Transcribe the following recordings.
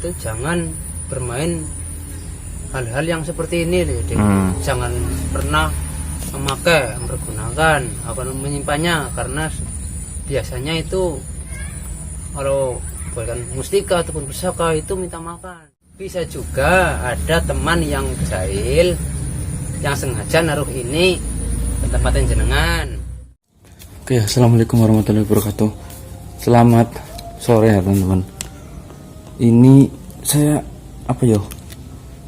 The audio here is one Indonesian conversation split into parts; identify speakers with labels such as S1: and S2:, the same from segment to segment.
S1: itu jangan bermain hal-hal yang seperti ini, jadi jangan pernah memakai, mempergunakan, akan menyimpannya, karena biasanya itu kalau bukan mustika ataupun pusaka itu minta makan. Bisa juga ada teman yang jahil yang sengaja naruh ini ke tempat yang jenengan.
S2: Oke, assalamualaikum warahmatullahi wabarakatuh. Selamat sore ya teman-teman. Ini saya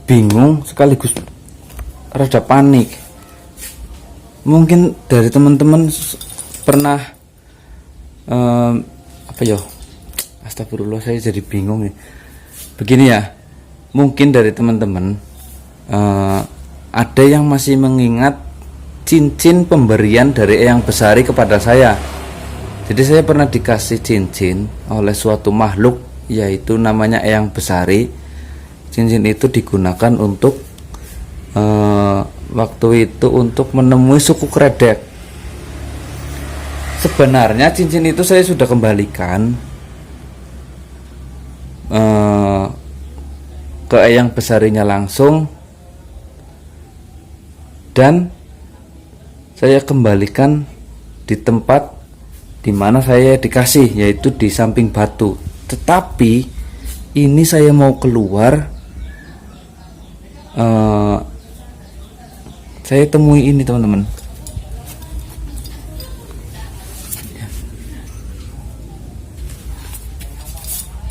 S2: bingung sekaligus rada panik. Mungkin dari teman-teman pernah astagfirullah, saya jadi bingung nih. Begini ya, mungkin dari teman-teman ada yang masih mengingat cincin pemberian dari Eyang Besari kepada saya. Jadi saya pernah dikasih cincin oleh suatu makhluk, yaitu namanya Eyang Besari. Cincin itu digunakan untuk waktu itu untuk menemui suku Kredek. Sebenarnya cincin itu saya sudah kembalikan ke Eyang Besarinya langsung, dan saya kembalikan di tempat di mana saya dikasih, yaitu di samping batu. Tetapi ini saya mau keluar, saya temui ini teman-teman.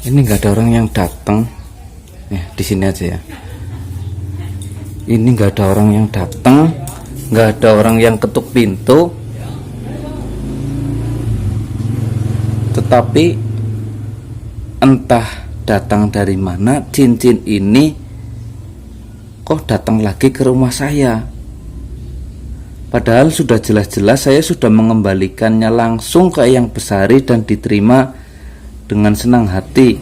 S2: Ini nggak ada orang yang datang. Di sini aja ya. Ini nggak ada orang yang datang, nggak ada orang yang ketuk pintu. Tetapi entah datang dari mana, cincin ini kok datang lagi ke rumah saya. Padahal sudah jelas-jelas saya sudah mengembalikannya langsung ke Eyang Besari dan diterima dengan senang hati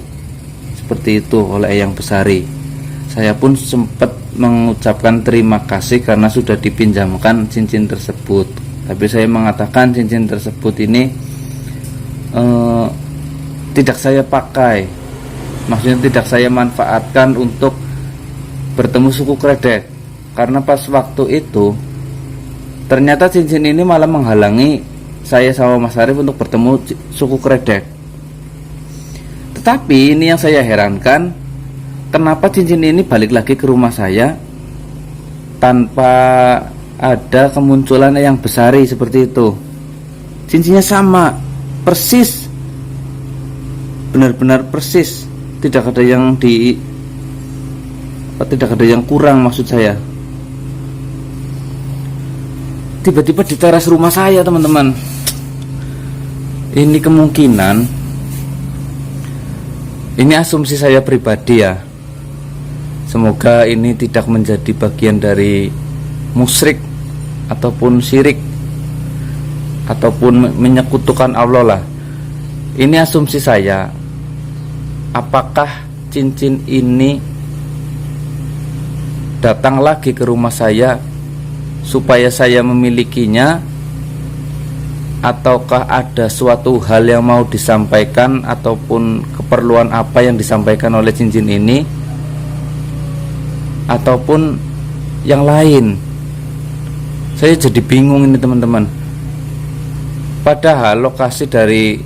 S2: seperti itu oleh Eyang Besari. Saya pun sempat mengucapkan terima kasih karena sudah dipinjamkan cincin tersebut. Tapi saya mengatakan cincin tersebut ini tidak saya pakai, maksudnya tidak saya manfaatkan untuk bertemu suku Kredek, karena pas waktu itu ternyata cincin ini malah menghalangi saya sama Mas Arif untuk bertemu suku Kredek. Tetapi ini yang saya herankan, kenapa cincin ini balik lagi ke rumah saya tanpa ada kemunculan Eyang Besari seperti itu. Cincinnya sama, persis, benar-benar persis, tidak ada yang kurang, maksud saya. Tiba-tiba di teras rumah saya teman-teman. Ini kemungkinan, ini asumsi saya pribadi ya, semoga ini tidak menjadi bagian dari musyrik ataupun syirik ataupun menyekutukan Allah lah. Ini asumsi saya. Apakah cincin ini datang lagi ke rumah saya supaya saya memilikinya, ataukah ada suatu hal yang mau disampaikan ataupun keperluan apa yang disampaikan oleh cincin ini, ataupun yang lain. Saya jadi bingung ini teman-teman. Padahal lokasi dari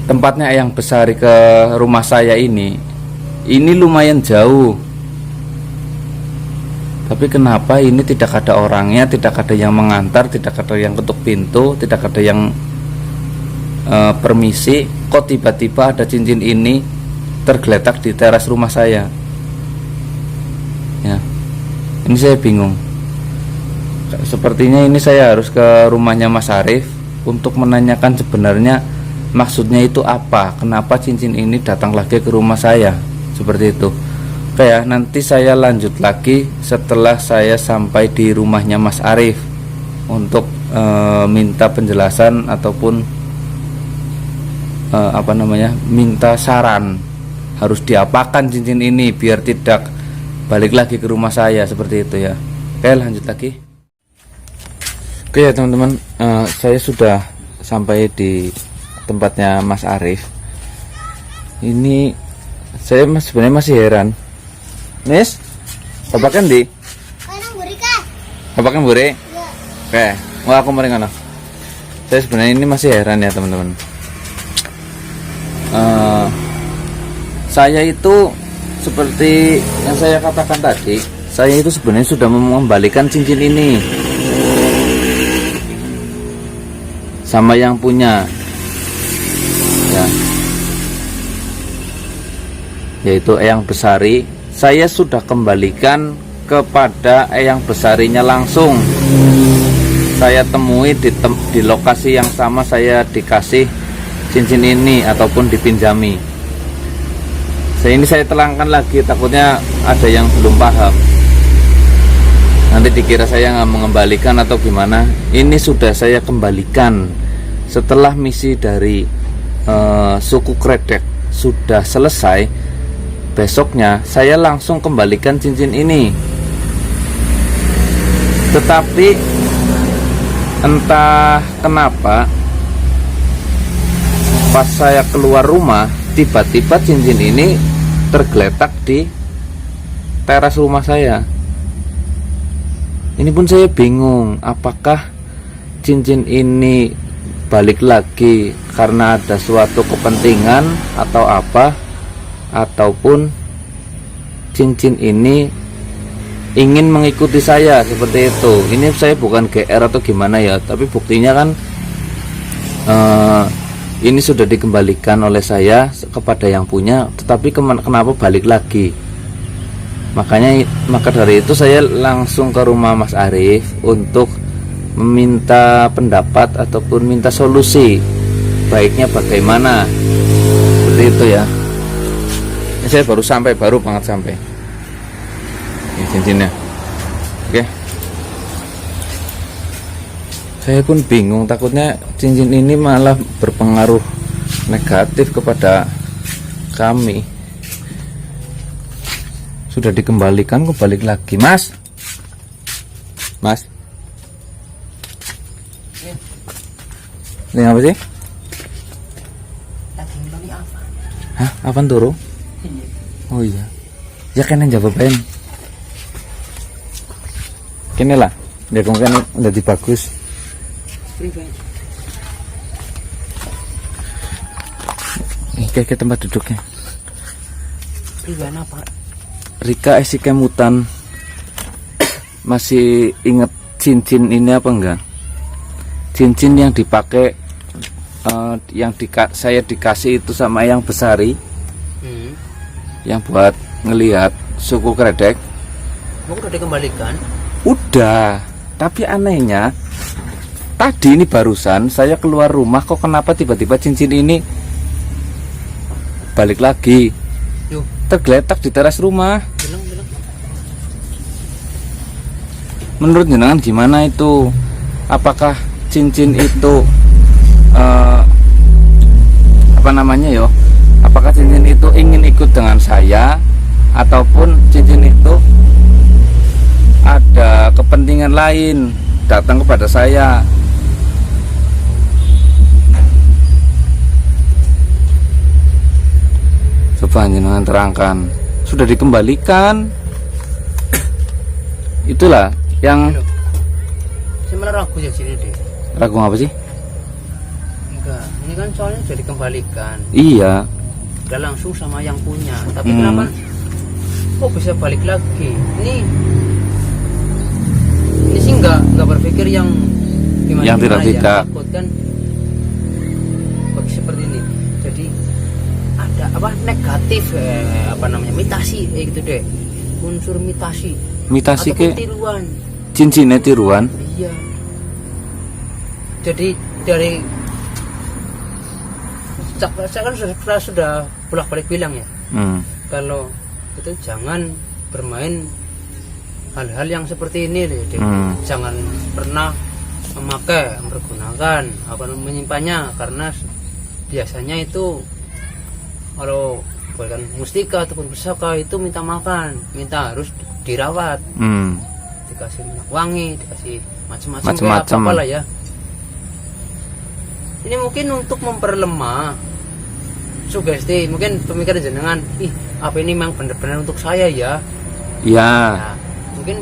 S2: tempatnya Eyang Besari ke rumah saya ini lumayan jauh. Tapi kenapa ini tidak ada orangnya, tidak ada yang mengantar, tidak ada yang ketuk pintu, tidak ada yang permisi, kok tiba-tiba ada cincin ini tergeletak di teras rumah saya ya. Ini saya bingung. Sepertinya ini saya harus ke rumahnya Mas Arif untuk menanyakan sebenarnya maksudnya itu apa, kenapa cincin ini datang lagi ke rumah saya seperti itu. Oke ya, nanti saya lanjut lagi setelah saya sampai di rumahnya Mas Arif untuk minta penjelasan ataupun minta saran harus diapakan cincin ini biar tidak balik lagi ke rumah saya seperti itu ya. Oke, lanjut lagi. Oke ya teman-teman, saya sudah sampai di tempatnya Mas Arif. Ini saya sebenarnya masih heran. Nis, bapak kan di?
S3: Kanang buri kah?
S2: Bapak kan bure?
S3: Ya.
S2: Oke, mau aku mari ngono. Saya sebenarnya ini masih heran ya teman-teman. Saya itu seperti yang saya katakan tadi, saya itu sebenarnya sudah mengembalikan cincin ini sama yang punya, ya, yaitu Eyang Besari. Saya sudah kembalikan kepada Eyang Besarinya langsung. Saya temui di lokasi yang sama, saya dikasih cincin ini ataupun dipinjami. Ini saya terangkan lagi, takutnya ada yang belum paham, nanti dikira saya nggak mengembalikan atau gimana. Ini sudah saya kembalikan setelah misi dari suku Kredek sudah selesai. Besoknya saya langsung kembalikan cincin ini, tetapi entah kenapa pas saya keluar rumah, tiba-tiba cincin ini tergeletak di teras rumah saya. Ini pun saya bingung, apakah cincin ini balik lagi karena ada suatu kepentingan atau apa, ataupun cincin ini ingin mengikuti saya seperti itu. Ini saya bukan GR atau gimana ya, tapi buktinya kan ini sudah dikembalikan oleh saya kepada yang punya, tetapi kenapa balik lagi? Maka dari itu saya langsung ke rumah Mas Arif untuk meminta pendapat ataupun minta solusi, baiknya bagaimana. Seperti itu ya. Ini saya baru banget sampai. Ini cincinnya. Oke. Saya pun bingung, takutnya cincin ini malah berpengaruh negatif kepada kami. Sudah dikembalikan, kok balik lagi, Mas? Mas? Ini apa sih? Hah? Apaan turu? Oh iya. Ya kan yang jawaban. Kini lah, dia kan udah bagus. Kayak tempat duduknya.
S1: Apa?
S2: Rika esi kemutan. Masih inget cincin ini apa enggak? Cincin yang dipakai saya dikasih itu sama Eyang Besari. Yang buat ngelihat suku Kredek.
S1: Udah dikembalikan?
S2: Udah. Tapi anehnya, tadi ini barusan saya keluar rumah, kok kenapa tiba-tiba cincin ini balik lagi?
S1: Yuk.
S2: Tergeletak di teras rumah.
S1: Bilang.
S2: Menurut jenengan gimana itu? Apakah cincin itu apakah cincin itu ingin ikut dengan saya, ataupun cincin itu ada kepentingan lain datang kepada saya? Coba jenengan terangkan. Sudah dikembalikan. Itulah yang
S1: saya malah ragu ya sini deh.
S2: ragu apa sih?
S1: Enggak, ini kan soalnya sudah dikembalikan.
S2: Iya.
S1: Udah langsung sama yang punya. Tapi kenapa kok bisa balik lagi? Ini sih nggak berpikir yang gimana,
S2: yang tidak.
S1: Takut kan bagi seperti ini. Jadi ada apa negatif mitasi gitu deh, unsur mitasi
S2: ke
S1: tiruan,
S2: cincinnya tiruan.
S1: iya. Jadi dari saya kan sudah bolak-balik bilang ya, kalau itu jangan bermain hal-hal yang seperti ini deh. Jangan pernah mempergunakan menyimpannya, karena biasanya itu kalau bukan mustika ataupun pusaka itu minta makan, harus dirawat, dikasih minyak wangi, dikasih macam-macam apalah ya. Ini mungkin untuk memperlemah sugesti, mungkin pemikiran jenengan, ih apa ini memang benar-benar untuk saya ya.
S2: Ya,
S1: Nah, mungkin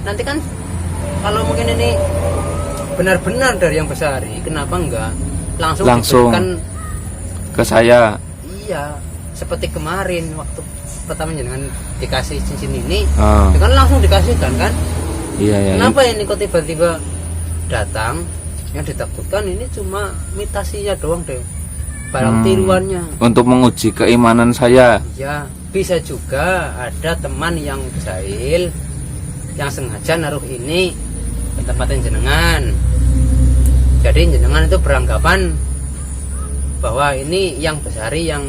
S1: nanti kan kalau mungkin ini benar-benar dari yang besar, kenapa enggak langsung diberikan
S2: ke saya.
S1: iya, seperti kemarin waktu pertama jenengan dikasih cincin ini,
S2: Ah.
S1: itu kan langsung dikasihkan kan.
S2: Iya ya.
S1: Kenapa ini kok tiba-tiba datang? Yang ditakutkan ini cuma mitasinya doang deh, barang tiruannya.
S2: Untuk menguji keimanan saya.
S1: Ya, bisa juga ada teman yang jahil yang sengaja naruh ini ke tempat jenengan. Jadi jenengan itu beranggapan bahwa ini yang besari yang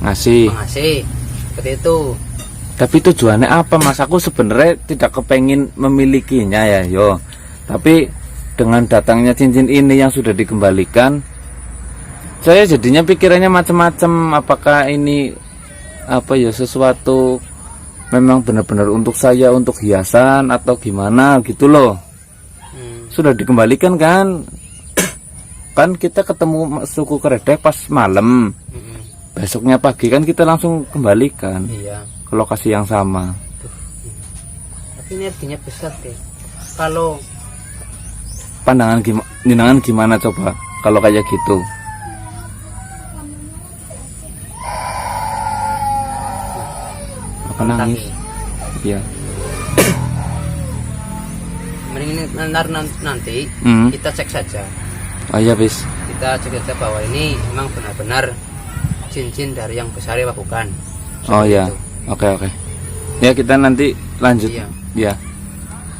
S2: Ngasih.
S1: mengasih, seperti itu.
S2: Tapi tujuannya apa Mas? Aku sebenarnya tidak kepengin memilikinya ya, yo. Tapi dengan datangnya cincin ini yang sudah dikembalikan, saya jadinya pikirannya macam-macam. Apakah ini apa ya, sesuatu memang benar-benar untuk saya, untuk hiasan atau gimana gitu loh. Sudah dikembalikan kan? Kan kita ketemu suku Kredek pas malam. Besoknya pagi kan kita langsung kembalikan
S1: Iya.
S2: ke lokasi yang sama.
S1: Tapi ini artinya besar deh. Kalau
S2: Pandangan gimana coba kalau kayak gitu? Apa nangis? Iya.
S1: mending nanti kita cek saja.
S2: Oh iya bis.
S1: Kita cek saja bahwa ini memang benar-benar cincin dari yang besar apa bukan.
S2: Oh
S1: Seperti
S2: iya.
S1: itu.
S2: Oke. Ya kita nanti lanjut.
S1: Iya.
S2: Ya.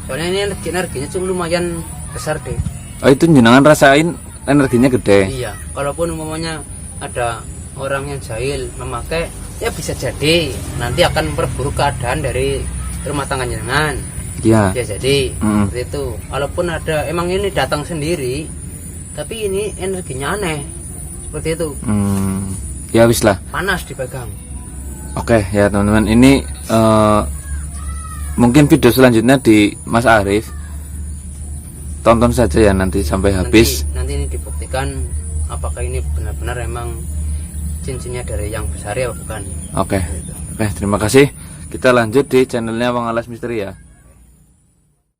S1: Soalnya ini energinya cuma lumayan besar deh.
S2: Oh itu jenengan rasain energinya gede.
S1: Iya. Kalaupun umpamanya ada orang yang jahil memakai, ya bisa jadi nanti akan memperburuk keadaan dari rumah tangga jenengan.
S2: Iya.
S1: Ya jadi seperti itu. Walaupun ada emang ini datang sendiri, tapi ini energinya aneh. Seperti itu.
S2: Ya wis lah.
S1: Panas dipegang.
S2: Oke ya teman-teman, ini mungkin video selanjutnya di Mas Arif. Tonton saja ya nanti sampai habis.
S1: Nanti ini dibuktikan apakah ini benar-benar emang cincinnya dari yang besar ya bukan.
S2: Oke, terima kasih. Kita lanjut di channelnya Wangalas Misteri ya.